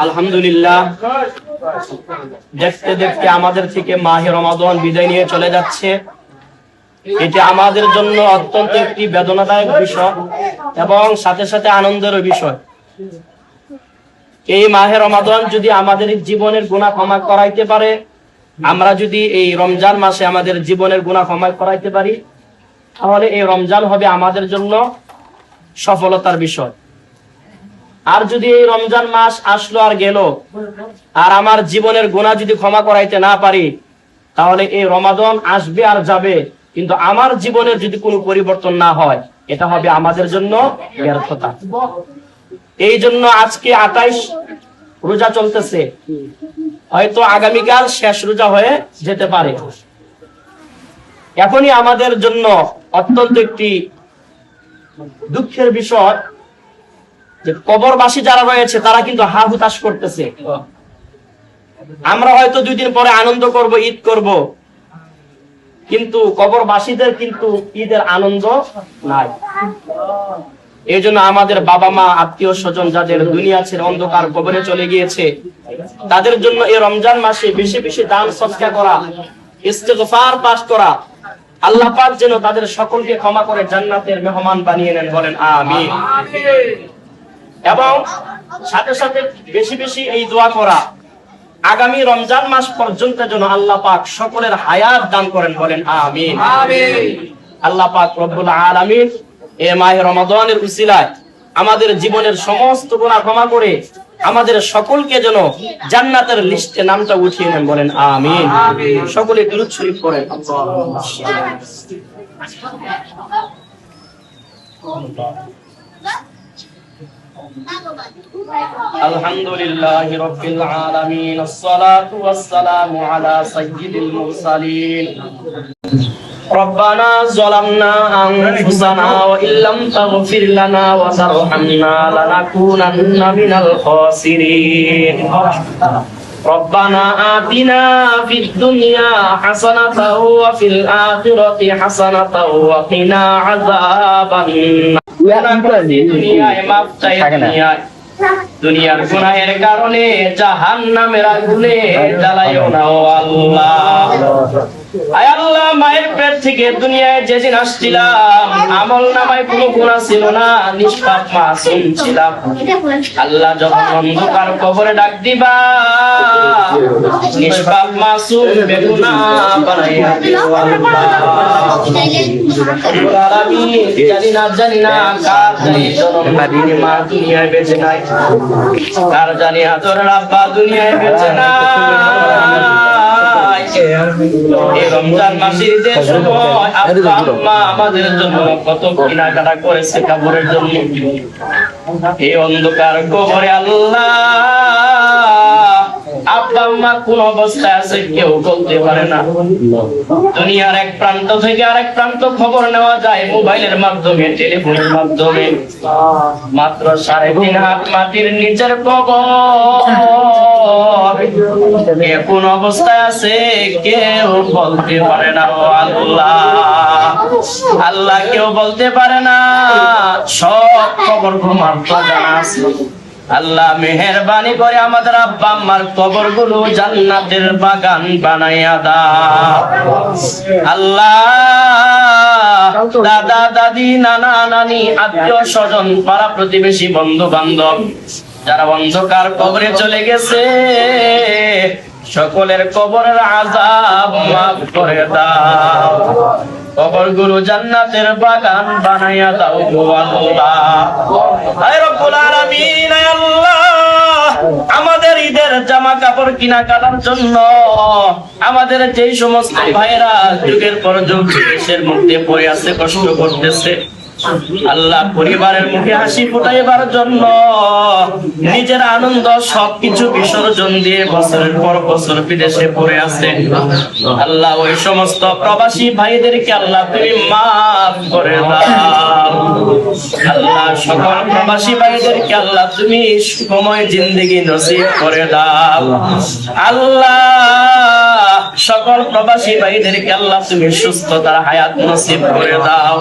আলহামদুলিল্লাহ, দেখতে দেখতে আমাদের থেকে মাহে রমাদান বিদায় নিয়ে চলে যাচ্ছে। এটি আমাদের জন্য অত্যন্ত একটি বেদনাদায়ক বিষয় এবং সাথে সাথে আনন্দেরও বিষয়। এই মাহে রমাদান যদি আমাদের জীবনের গুনাহ ক্ষমা করাইতে পারে, আমরা যদি এই রমজান মাসে আমাদের জীবনের গুনাহ ক্ষমা করাইতে পারি, তাহলে এই রমজান হবে আমাদের জন্য সফলতার বিষয়। আর যদি এই রমজান মাস আসলো আর গেল, আর আমার জীবনের গুনাহ যদি ক্ষমা করাইতে না পারি, তাহলে এই রমাদান আসবে আর যাবে, কিন্তু আমার জীবনের যদি কোনো পরিবর্তন না হয়, এটা হবে আমাদের জন্য ব্যর্থতা। এই জন্য আজকে 28 রোজা চলতেছে, হয়তো আগামীকাল শেষ রোজা হয়ে যেতে পারে। এখনই আমাদের জন্য অত্যন্ত একটি দুঃখের বিষয় যে কবরবাসী যারা রয়েছে তারা কিন্তু হা হুতাশ করতেছে। আমরা হয়তো 2 দিন পরে আনন্দ করব, ঈদ করব, কিন্তু কবরবাসীদের কিন্তু ঈদের আনন্দ নাই। এই জন্য আমাদের বাবা মা, আত্মীয় স্বজন যাদের দুনিয়া ছেড়ে অন্ধকার কবরে চলে গিয়েছে, তাদের জন্য এই রমজান মাসে বেশি বেশি দান সদকা করা, ইস্তিগফার পাঠ করা, আল্লাহ পাক যেন তাদের সকলকে ক্ষমা করে জান্নাতের মেহমান বানিয়ে নেন, বলেন আমিন। এবং সাথে সাথে বেশি বেশি এই দোয়া করা, আগামী রমজান মাস পর্যন্ত যেন আল্লাহ পাক সকলের হায়াত দান করেন, বলেন আমিন। আল্লাহ পাক রব্বুল আলামিন এই মাহে রমাদানের উসিলায় আমাদের জীবনের সমস্ত গুনাহ ক্ষমা করে আমাদের সকলকে যেন জান্নাতের লিস্টে নামটা উঠিয়ে নেন, বলেন আমিন। সকলে দুরূদ শরীফ পড়েন। আলহামদুলিল্লাহি রাব্বিল আলামিন, আসসালাতু ওয়াসসালামু আলা সাইয়্যিদিল মুরসালিন। ربنا ظلمنا أنفسنا وإن لم تغفر لنا وترحمنا لنكونن من الخاسرين ربنا آتنا في الدنيا حسنة وفي الآخرة حسنة وقنا عذاب النار। দুনিয়ার গুনাহের কারণে জাহান্নামের আগুনে জ্বালাইও না ও আল্লাহ। আয় আল্লাহ, মায়ের পেট থেকে দুনিয়ায় যেদিন আসছিলাম আমল নামায় কোনো গুনাহ ছিল না, নিষ্পাপ মাসুম ছিলাম। আল্লাহ যখন অন্ধকার কবরে ডাক দিবা, নিষ্পাপ মাসুম বেগুনাহ বানাইয়া দিও আল্লাহ। আমি জানি না কার জানি জনম দিনে মা দুনিয়ায় বেঁচে নাই, কার জানি আদরের আব্বা দুনিয়ায় বেঁচে নাই। এই রমজান মাসের যে সময় আব্বা আম্মা আমাদের জন্য কত কেনাকাটা করেছে কাপড়ের জন্য, এই অন্ধকার কবরে আল্লাহ আব্বা আম্মা কোন অবস্থায় আছে কেউ বলতে পারে না। দুনিয়ার এক প্রান্ত থেকে আরেক প্রান্ত খবর নেওয়া যায় মোবাইলের মাধ্যমে, টেলিফোনের মাধ্যমে। মাত্র 3.5 হাত মাটির নিচের কবর, কোন অবস্থায় আছে কেউ বলতে পারে না। আল্লাহ আল্লাহ কেউ বলতে পারে না, সব খবর মাত্র জানা আছে। আল্লাহ মেহেরবানি করে আমাদের আব্বা আম্মার কবরগুলো জান্নাতের বাগান বানাইয়া দাও। আল্লাহ দাদা দাদি, নানা নানি, আত্মীয় স্বজন, পাড়া প্রতিবেশী, বন্ধু বান্ধব যারা অন্ধকার কবরে চলে গেছে, সকলের কবরের আযাব মাফ করে দাও, কবরগুলো জান্নাতের বাগান বানাইয়া দাও গো আল্লাহ। আয় রব্বুল আলামিন, আয় আল্লাহ, আমাদের ঈদের জামা কাপড় কিনা কাটার জন্য আমাদের যেই সমস্ত ভাইরা যুগের পর যুগ দেশের মধ্যে পড়ে আছে, কষ্ট করতেছে, আল্লাহ পরিবারের মুখে হাসি ফুটাইবার জন্য নিজের আনন্দ সবকিছু বিসর্জন দিয়ে বছরের পর বছর বিদেশে পড়ে আছে, আল্লাহ ওই সমস্ত প্রবাসী ভাইদেরকে আল্লাহ তুমি মাফ করে দাও। আল্লাহ সকল প্রবাসী ভাইদেরকে আল্লাহ তুমি সুখময় জিন্দেগি নসিব করে দাও। আল্লাহ সকল প্রবাসী ভাইদেরকে আল্লাহ তুমি সুস্থতার হায়াত নসিব করে দাও।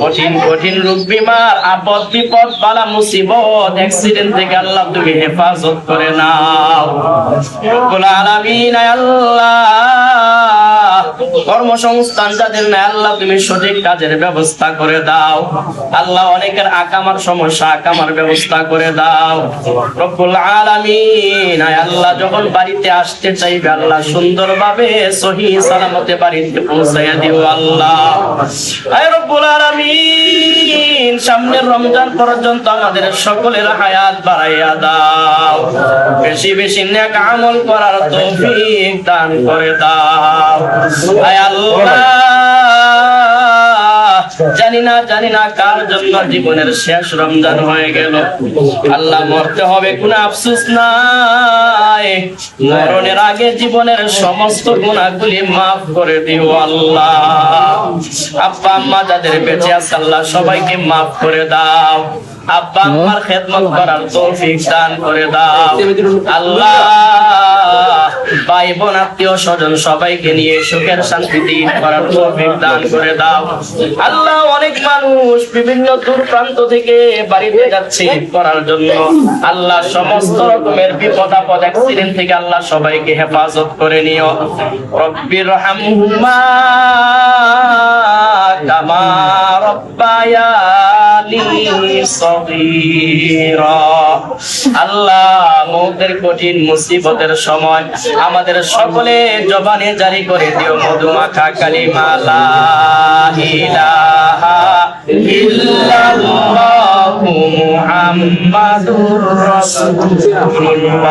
কঠিন কঠিন রোগ বিমার, আপদ বিপদ, বালা মুসিবত, অ্যাক্সিডেন্ট থেকে আল্লাহ তুমি হেফাজত করে নাও। রব্বুল আলামিন আল্লাহ, কর্মসংস্থান যাদের নাই আল্লাহ তুমি সঠিক কাজের ব্যবস্থা করে দাও। আল্লাহ অনেকের আকামার সমস্যা, আকামার ব্যবস্থা করে দাও। রব্বুল আলামিন আল্লাহ যখন বাড়িতে আসতে চাইবে আল্লাহ সুন্দরভাবে সহি সালামতে বাড়িতে পৌঁছাইয়া দিও আল্লাহ। আয় রব্বুল আলামিন সামনের রমজান পর্যন্ত আমাদের সকলের হায়াত বাড়াইয়া দাও, বেশি বেশি নেক আমল করার তৌফিক দান করে দাও। আয় আল্লাহ জানি না কার জন্য জীবনের শেষ রমজান হয়ে গেল। আল্লাহ মরতে হবে কোনো আফসোস নাই, মরণের আগে জীবনের সমস্ত গুনাহগুলি মাফ করে দিও আল্লাহ। আব্বা আম্মা যাদের বেঁচে আছে আল্লাহ সবাইকে মাফ করে দাও। আব্বা আম্মার খেদমত করার তৌফিক দান করে দাও আল্লাহ। ভাই বোন আত্মীয় স্বজন সবাইকে নিয়ে সুখের শান্তিতে ঈদ করার তৌফিক দান করে দাও আল্লাহ। অনেক মানুষ বিভিন্ন দূর প্রান্ত থেকে বাড়িতে যাচ্ছে ঈদ করার জন্য আল্লাহ, সমস্ত রকমের বিপদ আপদ অ্যাক্সিডেন্ট থেকে আল্লাহ সবাইকে হেফাজত করে নিও। রব্বির হামহুমা কামা রব্বায়ানি সগীরা। আল্লাহ মৌতের কঠিন মুসিবতের সময় আমাদের সকলে জবানে জারি করে দিও মধুমাখা কালিমা লা ইলাহা ইল্লাল্লাহু মুহাম্মাদুর রাসূলুল্লাহ।